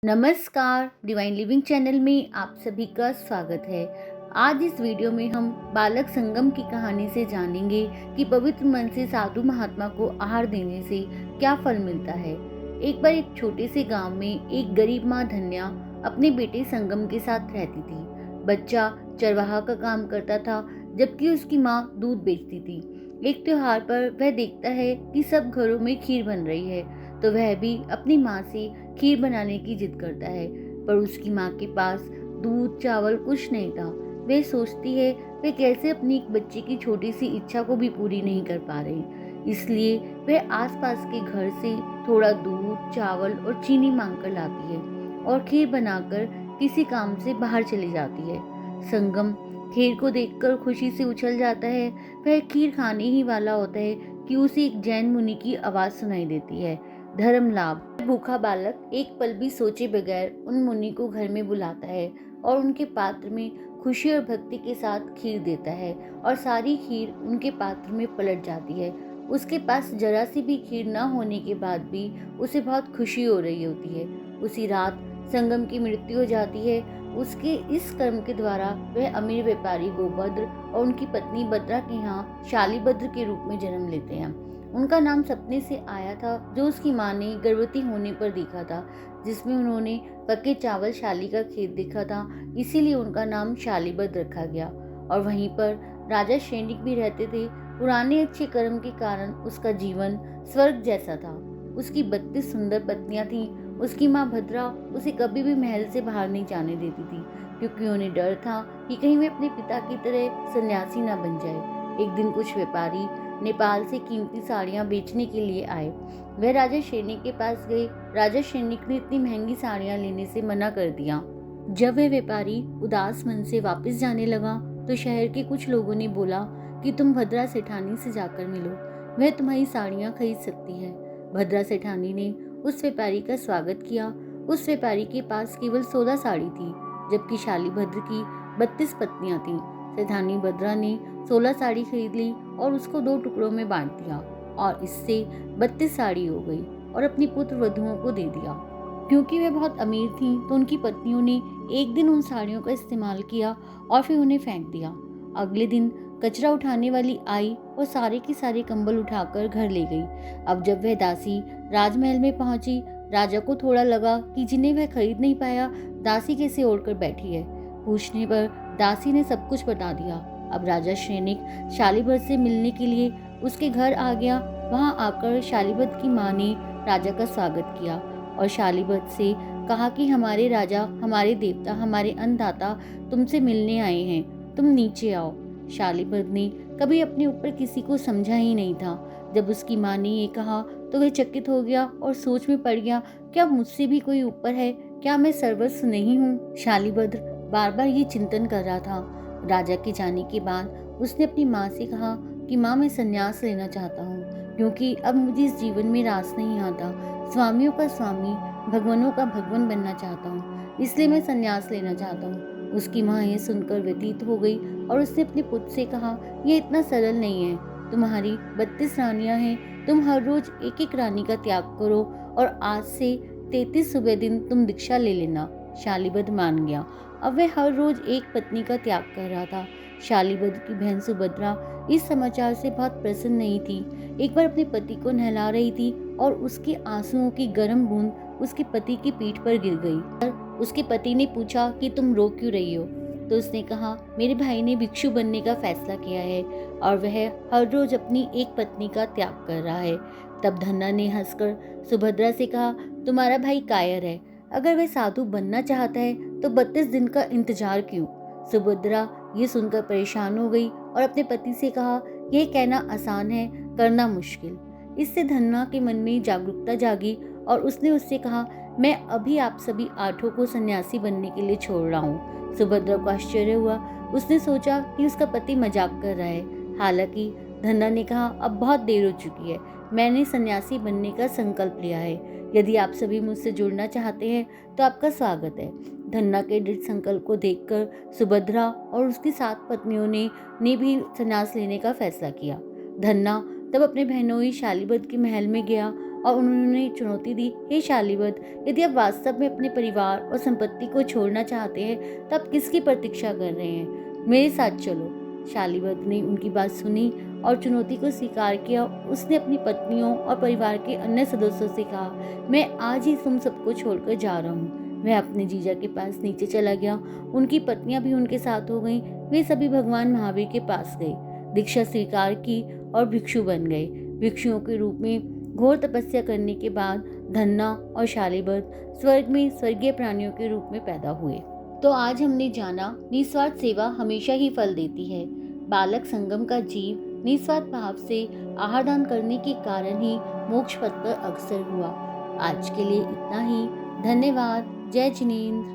नमस्कार, divine living channel में आप सभी का स्वागत है। आज इस वीडियो में हम बालक संगम की कहानी से जानेंगे कि पवित्र मन से साधु महात्मा को आहार देने से क्या फल मिलता है। एक बार एक छोटे से गांव में एक गरीब माँ धन्या अपने बेटे संगम के साथ रहती थी। बच्चा चरवाहा का काम करता था, जबकि उसकी माँ दूध बेचती थी। एक त्योहार पर वह देखता है कि सब घरों में खीर बन रही है, तो वह भी अपनी माँ से खीर बनाने की जिद करता है। पर उसकी माँ के पास दूध चावल कुछ नहीं था। वह सोचती है वे कैसे अपनी एक बच्चे की छोटी सी इच्छा को भी पूरी नहीं कर पा रहे। इसलिए वह आसपास के घर से थोड़ा दूध चावल और चीनी मांग कर लाती है और खीर बनाकर किसी काम से बाहर चली जाती है। संगम खीर को देखकर खुशी से उछल जाता है। वह खीर खाने ही वाला होता है कि उसे एक जैन मुनि की आवाज सुनाई देती है, धर्म लाभ। भूखा बालक एक पल भी सोचे बगैर उन मुनि को घर में बुलाता है और उनके पात्र में खुशी और भक्ति के साथ खीर देता है और सारी खीर उनके पात्र में पलट जाती है। उसके पास जरा सी भी खीर न होने के बाद भी उसे बहुत खुशी हो रही होती है। उसी रात संगम की मृत्यु हो जाती है। उसके इस कर्म के द्वारा वह अमीर व्यापारी गोभद्र और उनकी पत्नी भद्रा के यहाँ शालीभद्र के रूप में जन्म लेते हैं। उनका नाम सपने से आया था, जो उसकी माँ ने गर्भवती होने पर देखा था, जिसमें उन्होंने पके चावल शाली का खेत देखा था। इसीलिए उनका नाम शालीभद्र रखा गया। और वहीं पर राजा सैनिक भी रहते थे। पुराने अच्छे कर्म के कारण उसका जीवन स्वर्ग जैसा था। उसकी 32 सुंदर पत्नियां थीं। उसकी माँ भद्रा उसे कभी भी महल से बाहर नहीं जाने देती थी, क्योंकि उन्हें डर था कि कहीं वे अपने पिता की तरह सन्यासी न बन जाए। एक दिन कुछ व्यापारी नेपाल से कीमती साड़ियां बेचने के लिए आए। वह राजा सैनिक के पास गए। राजा सैनिक ने इतनी महंगी साड़ियां लेने से मना कर दिया। जब वह व्यापारी उदास मन से वापस जाने लगा, तो शहर के कुछ लोगों ने बोला कि तुम भद्रा सेठानी से जाकर मिलो, वह तुम्हारी साड़ियां खरीद सकती है। भद्रा सेठानी ने उस व्यापारी का स्वागत किया। उस व्यापारी के पास केवल 16 साड़ी थी, जबकि शालीभद्र की 32 पत्नियां थीं। सेठानी भद्रा ने 16 साड़ी खरीद ली और उसको 2 टुकड़ों में बांट दिया, और इससे 32 साड़ी हो गई और अपनी पुत्र वधुओं को दे दिया। क्योंकि वे बहुत अमीर थीं, तो उनकी पत्नियों ने एक दिन उन साड़ियों का इस्तेमाल किया और फिर उन्हें फेंक दिया। अगले दिन कचरा उठाने वाली आई और सारे के सारे कंबल उठाकर घर ले गई। अब जब वह दासी राजमहल में पहुंची, राजा को थोड़ा लगा कि जिन्हें वह खरीद नहीं पाया, दासी कैसे ओढ़कर बैठी है। पूछने पर दासी ने सब कुछ बता दिया। अब राजा सैनिक शालीभद्र से मिलने के लिए उसके घर आ गया। वहां आकर शालीभद्र की माँ ने राजा का स्वागत किया और शालीभद्र से कहा कि हमारे राजा, हमारे देवता, हमारे अन्नदाता तुमसे मिलने आए हैं, तुम नीचे आओ। शालीभद्र ने कभी अपने ऊपर किसी को समझा ही नहीं था। जब उसकी माँ ने ये कहा तो वह चकित हो गया और सोच में पड़ गया, क्या मुझसे भी कोई ऊपर है? क्या मैं सर्वस्व नहीं हूँ? शालीभद्र बार बार ये चिंतन कर रहा था। राजा के जाने के बाद उसने अपनी माँ से कहा कि माँ, मैं संन्यास लेना चाहता हूँ, क्योंकि अब मुझे इस जीवन में रास नहीं आता। स्वामियों का स्वामी, भगवानों का भगवान बनना चाहता हूँ, इसलिए मैं संन्यास लेना चाहता हूँ। उसकी माँ ये सुनकर व्यतीत हो गई और उसने अपने पुत्र से कहा, यह इतना सरल नहीं है। तुम्हारी 32 रानियां हैं, तुम हर रोज एक एक रानी का त्याग करो और आज से 33 सुबह दिन तुम दीक्षा ले लेना। शालीभद्र मान गया। अब वह हर रोज एक पत्नी का त्याग कर रहा था। शालीभद्र की बहन सुभद्रा इस समाचार से बहुत प्रसन्न नहीं थी। एक बार अपने पति को नहला रही थी और उसके आंसुओं की गर्म बूंद उसके पति की पीठ पर गिर गई। उसके पति ने पूछा कि तुम रो क्यों रही हो? तो उसने कहा, मेरे भाई ने भिक्षु बनने का फैसला किया है और वह हर रोज अपनी एक पत्नी का त्याग कर रहा है। तब धन्ना ने हंसकर सुभद्रा से कहा, तुम्हारा भाई कायर है। अगर वह साधु बनना चाहता है तो 32 दिन का इंतजार क्यों? सुभद्रा ये सुनकर परेशान हो गई और अपने पति से कहा, यह कहना आसान है, करना मुश्किल। इससे धन्ना के मन में जागरूकता जागी और उसने उससे कहा, मैं अभी आप सभी 8 को सन्यासी बनने के लिए छोड़ रहा हूँ। सुभद्रा को आश्चर्य हुआ। उसने सोचा कि उसका पति मजाक कर रहा है। हालांकि धन्ना ने कहा, अब बहुत देर हो चुकी है, मैंने सन्यासी बनने का संकल्प लिया है। यदि आप सभी मुझसे जुड़ना चाहते हैं तो आपका स्वागत है। धन्ना के दृढ़ संकल्प को देखकर सुभद्रा और उसकी 7 पत्नियों ने भी संन्यास लेने का फैसला किया। धन्ना तब अपने बहनोई शालीभद्र के महल में गया और उन्होंने चुनौती दी, हे शालीवत, यदि आप वास्तव में अपने परिवार और संपत्ति को छोड़ना चाहते हैं तब किसकी प्रतीक्षा कर रहे हैं? मेरे साथ चलो। शालीवत ने उनकी बात सुनी और चुनौती को स्वीकार किया। उसने अपनी पत्नियों और परिवार के अन्य सदस्यों से कहा, मैं आज ही तुम सबको छोड़कर जा रहा हूँ। वह अपने जीजा के पास नीचे चला गया। उनकी पत्नियां भी उनके साथ हो गईं। वे सभी भगवान महावीर के पास गए, दीक्षा स्वीकार की और भिक्षु बन गए। भिक्षुओं के रूप में घोर तपस्या करने के बाद धन्ना और शालीवत स्वर्ग में स्वर्गीय प्राणियों के रूप में पैदा हुए। तो आज हमने जाना, निस्वार्थ सेवा हमेशा ही फल देती है। बालक संगम का जीव निस्वार्थ भाव से आहार दान करने के कारण ही मोक्ष पथ पर अग्रसर हुआ। आज के लिए इतना ही। धन्यवाद। जय जिनेंद्र।